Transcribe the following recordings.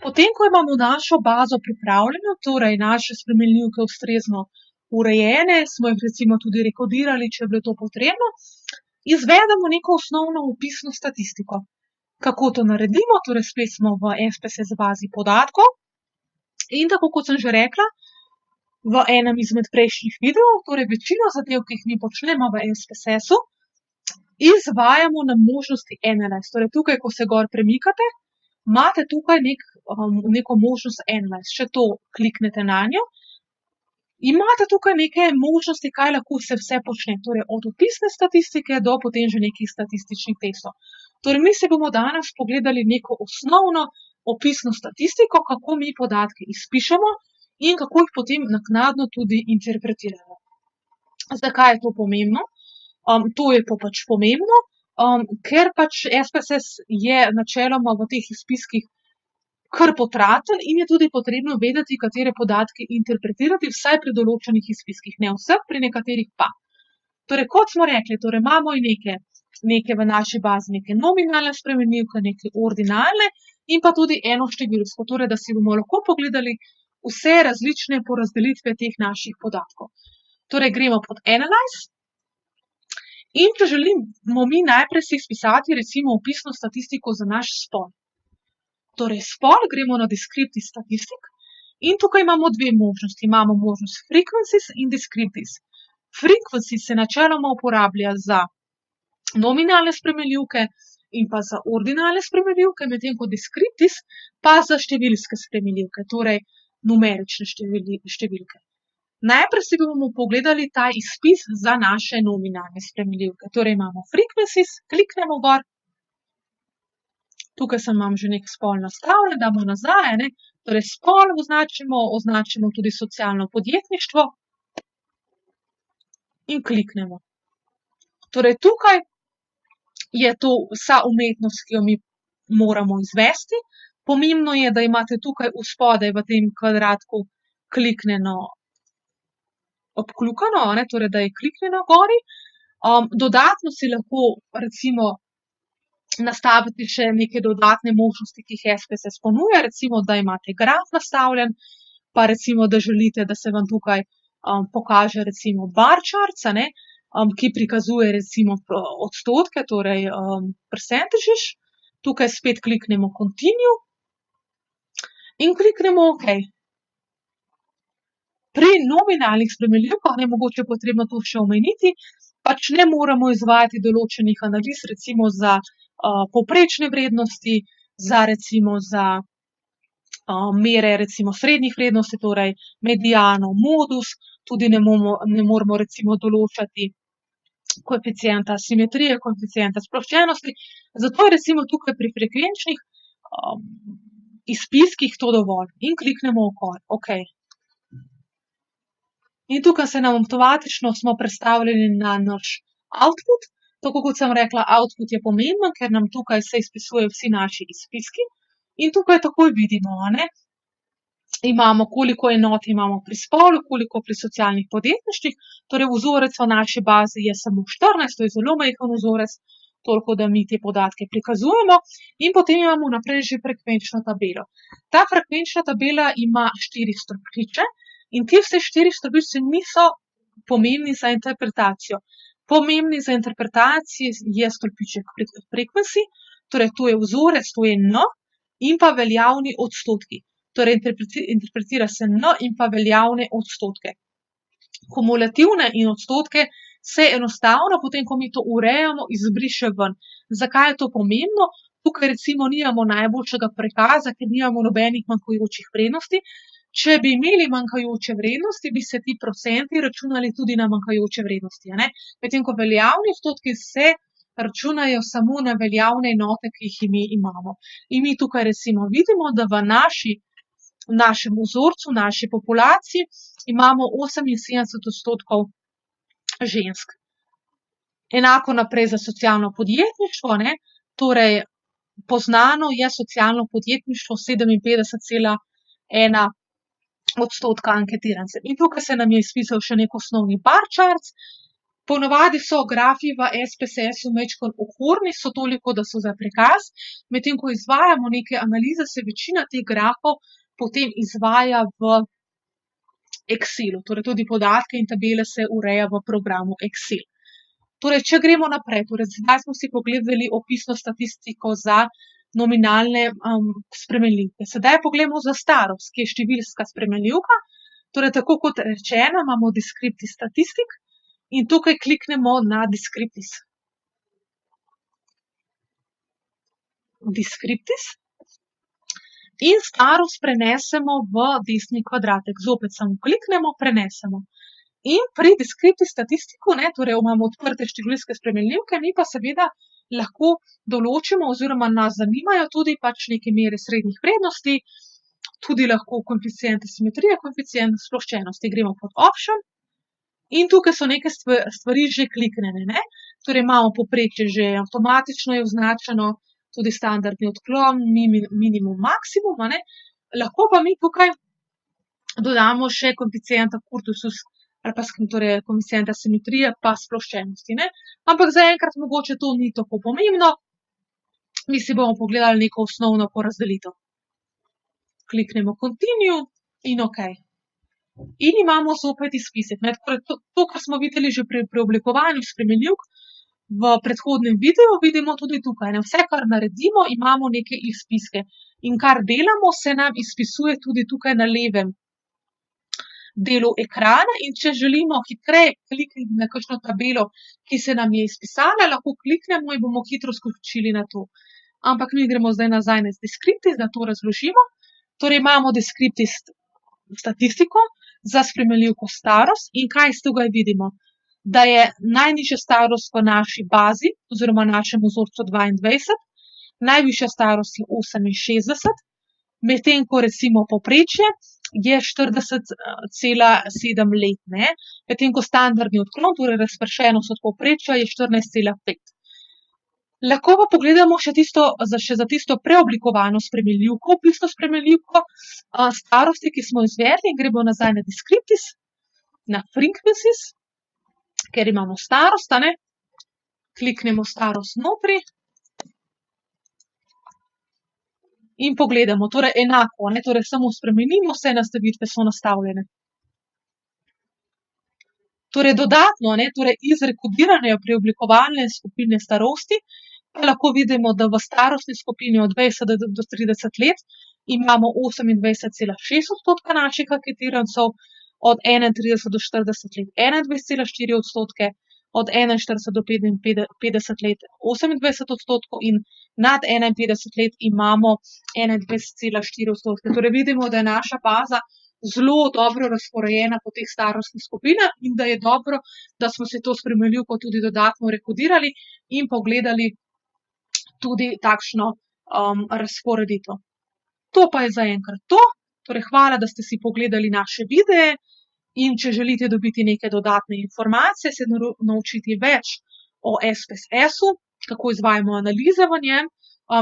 Potem, ko imamo našo bazo pripravljeno, torej naše spremenljivke ustrezno urejene, smo jih recimo tudi rekodirali, če je bilo to potrebno, izvedemo neko osnovno opisno statistiko. Kako to naredimo? Torej spet smo v SPSS bazi podatkov in tako kot sem že rekla, v enem izmed prejšnjih videov, torej večino zadev, ki jih mi počnemo v SPSS-u, izvajamo na možnosti Analyze. Torej tukaj, ko se gor premikate, imate tukaj neko možnost Analyze. Če to kliknete nanjo, imate tukaj neke možnosti, kaj lahko se vse počne. Torej od opisne statistike do potem že nekih statističnih testov. Torej mi se bomo danes pogledali neko osnovno opisno statistiko, kako mi podatke izpišemo in kako jih potem naknadno tudi interpretiramo. Zakaj je to pomembno? To je pač pomembno, ker pač SPSS je načeloma v teh izpiskih kar potraten in je tudi potrebno vedeti, katere podatke interpretirati, vsaj pri določenih izpiskih, ne vseh, pri nekaterih pa. Torej, kot smo rekli, torej imamo neke v naši bazi, neke nominalne spremenljivke, neke ordinalne in pa tudi eno številsko, torej da si bomo lahko pogledali vse različne porazdelitve teh naših podatkov. Torej, gremo pod Analyze. In če želimo mi najprej si izpisati recimo opisno statistiko za naš spol. Torej spol, gremo na Descriptive Statistic in tukaj imamo dve možnosti. Imamo možnost Frequencies in Descriptives. Frequencies se načeloma uporablja za nominalne spremenljivke in pa za ordinalne spremenljivke, medtem ko Descriptives pa za številske spremenljivke, torej numerične številke. Najprej si bomo pogledali ta izpis za naše nominalne spremenljivke. Torej imamo Frequencies, kliknemo gor. Tukaj sem vam že nek spol nastavila, damo nazaj, torej spol označimo tudi socialno podjetništvo in kliknemo. Torej tukaj je to vsa umetnost, ki jo mi moramo izvesti. Pomembno je, da imate tukaj spodaj v tem kvadratku kliknjeno obkljukano, torej da je kliknjeno gori. Dodatno si lahko recimo nastaviti še neke dodatne možnosti, ki jih SPSS ponuja, recimo, da imate graf nastavljen, pa recimo, da želite, da se vam tukaj pokaže recimo bar charts, ki prikazuje recimo odstotke, torej percentages. Tukaj spet kliknemo Continue in kliknemo OK. Pri nominalnih spremenljivkah je mogoče potrebno to še omeniti, pač ne moremo izvajati določenih analiz, recimo za povprečne vrednosti, za mere recimo srednjih vrednosti, torej mediano, modus, tudi ne moremo recimo določati koeficienta simetrije, koeficienta sproščenosti. Zato je recimo tukaj pri frekvenčnih izpiskih to dovolj in kliknemo OK. In tukaj se nam avtomatično smo prestavljeni na naš output. Tako kot sem rekla, output je pomemben, ker nam tukaj se izpisujejo vsi naši izpiski. In tukaj takoj vidimo, imamo, koliko enot imamo pri spolu, koliko pri socialnih podjetništvih. Torej vzorec v naši bazi je samo 14, to je zelo majhen vzorec, toliko, da mi te podatke prikazujemo. In potem imamo naprej že frekvenčno tabelo. Ta frekvenčna tabela ima 4 stopničke. In ti vse 4 stopničke niso pomembni za interpretacijo. Pomembni za interpretacijo je stolpiček Frequency, torej to je vzorec, to je N in pa veljavni odstotki. Torej interpretira se N in pa veljavne odstotke. Kumulativne in odstotke se enostavno, potem ko mi to urejamo, izbriše ven. Zakaj je to pomembno? Tukaj recimo nimamo najboljšega prikaza, ker nimamo nobenih manjkajočih vrednosti. Če bi imeli manjkajoče vrednosti, bi se ti procenti računali tudi na manjkajoče vrednosti, Medtem ko veljavni odstotki se računajo samo na veljavne enote, ki jih mi imamo. In mi tukaj recimo vidimo, da v našem vzorcu, v naši populaciji imamo 78% žensk. Enako naprej za socialno podjetništvo, torej poznano je socialno podjetništvo 57,1% anketirancev. In tukaj se nam je izpisal še nek osnovni bar charts Ponavadi so grafi v SPSS-u majčkeno okorni, so toliko, da so za prikaz, medtem ko izvajamo neke analize, se večina teh grafov potem izvaja v Excelu, torej tudi podatke in tabele se ureja v programu Excel. Torej, če gremo naprej, torej zdaj smo si pogledali opisno statistiko za nominalne spremenljivke. Sedaj poglejmo za starost, ki je številska spremenljivka. Torej, tako kot rečeno, imamo descriptive statistik in tukaj kliknemo na descriptive. Descriptive. In starost prenesemo v desni kvadratek. Zopet samo kliknemo, prenesemo. In pri descriptive statistiku, torej imamo odprte številske spremenljivke, mi pa seveda lahko določimo oziroma nas zanimajo tudi pač neke mere srednjih vrednosti, tudi lahko koeficiente simetrije, koeficiente sploščenosti. Gremo pod option in tukaj so neke stvari že kliknjene, Torej imamo povprečje že avtomatično je označeno, tudi standardni odklon, minimum, maksimum, Lahko pa mi tukaj dodamo še koeficienta kurtosis ali pa torej koeficienta simetrije pa sploščenosti, Ampak zaenkrat mogoče to ni tako pomembno. Mi si bomo pogledali neko osnovno porazdelitev. Kliknemo continue in okej. In imamo zopet izpisek, Torej to, kar smo videli že pri preoblikovanju spremenljivk v predhodnem videu, vidimo tudi tukaj, Vse, kar naredimo, imamo neke izpiske. In kar delamo, se nam izpisuje tudi tukaj na levem delu ekrana in če želimo hitreje klikniti na kakšno tabelo, ki se nam je izpisala, lahko kliknemo in bomo hitro skočili na to. Ampak mi gremo zdaj nazaj na descriptive, da to razložimo. Torej imamo descriptive statistiko za spremenljivko starost in kaj iz tega vidimo? Da je najnižja starost v naši bazi oziroma našem vzorcu 22, najvišja starost je 68, medtem ko recimo povprečje je 40,7 let, medtem ko standardni odklon, torej razpršenost od povprečja je 14,5. Lahko pa pogledamo še za tisto preoblikovano spremenljivko, opisno spremenljivko starosti, ki smo izvedli, gremo nazaj na descriptive, na frequencies, ker imamo starost, Kliknemo starost notri in pogledamo, torej enako, torej samo spremenimo, vse nastavitve so nastavljene. Torej dodatno, torej iz rekodirane preoblikovalne skupine starosti, pa lahko vidimo, da v starostni skupini od 20 do 30 let imamo 28,6% naših anketirancev, od 31 do 40 let 21,4%, od 41 do 55 let 28% in nad 51 let imamo 21,4%. Torej vidimo, da je naša baza zelo dobro razporejena po teh starostnih skupinah in da je dobro, da smo si to spremenljivko tudi dodatno rekodirali in pogledali tudi takšno razporeditev. To pa je zaenkrat to. Torej hvala, da ste si pogledali naše videe. In če želite dobiti neke dodatne informacije, se naučiti več o SPSS-u, kako izvajamo analize v njem,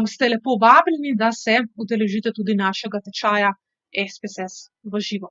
ste lepo vabljeni, da se udeležite tudi našega tečaja SPSS v živo.